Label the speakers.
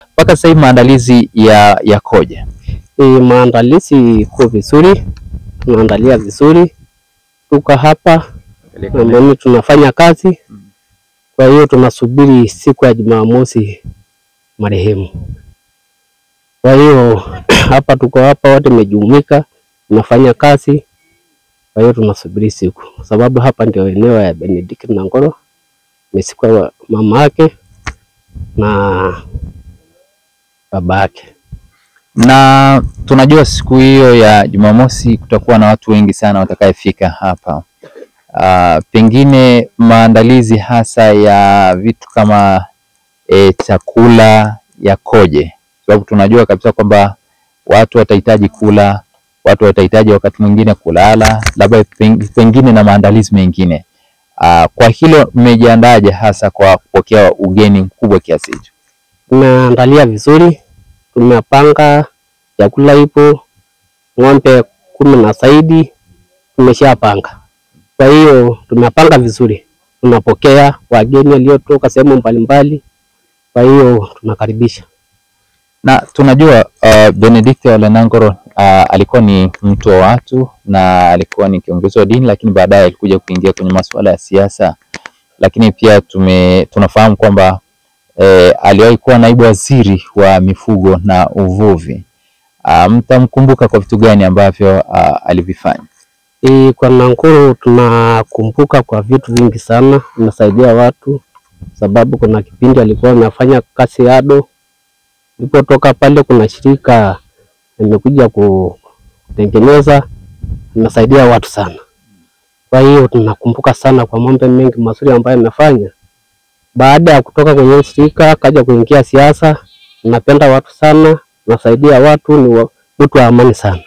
Speaker 1: Mpaka sasa maandalizi yakoje?
Speaker 2: Maandalizi kwa vizuri, tunaandalia vizuri. Tuko hapa na tunafanya kazi. Kwa hiyo tunasubiri siku ya Jumamosi marehemu. Kwa hiyo hapa tuko hapa wote tumejumuika, tunafanya kazi. Kwa hiyo tunasubiri siku, sababu hapa ndio eneo ya Benedict Nangolo, ni siku ya mama yake na baba yake.
Speaker 1: Na tunajua siku hiyo ya Jumamosi kutakuwa na watu wengi sana watakayefika hapa. Pengine maandalizi hasa ya vitu kama chakula yakoje? Sababu tunajua kabisa kwamba watu watahitaji kula, watu watahitaji wakati mwingine kulala, labda pengine na maandalizi mengine. Kwa hilo mmejiandaje hasa kwa kupokea ugeni mkubwa kiasi hicho?
Speaker 2: Tumeandalia vizuri, tumepanga chakula ipo, ng'ombe 10 na zaidi tumeshapanga. Kwa hiyo tumepanga vizuri, tunapokea wageni waliotoka sehemu mbalimbali. Kwa hiyo tunakaribisha.
Speaker 1: Na tunajua Benedict Ole Nangolo alikuwa ni mtu wa watu na alikuwa ni kiongozi wa dini, lakini baadaye alikuja kuingia kwenye masuala ya siasa. Lakini pia tunafahamu kwamba aliwahi kuwa naibu waziri wa mifugo na uvuvi. Mtamkumbuka kwa vitu gani ambavyo alivifanya?
Speaker 2: Kwa Nangolo tunakumbuka kwa vitu vingi sana, anasaidia watu, sababu kuna kipindi alikuwa anafanya kazi ado. Nilipotoka pale kuna shirika nimekuja kutengeneza, anasaidia watu sana. Kwa hiyo tunakumbuka sana kwa mambo mengi mazuri ambayo amefanya. Baada ya kutoka kwenye shirika akaja kuingia siasa, napenda watu sana, nasaidia watu, ni mtu wa amani sana.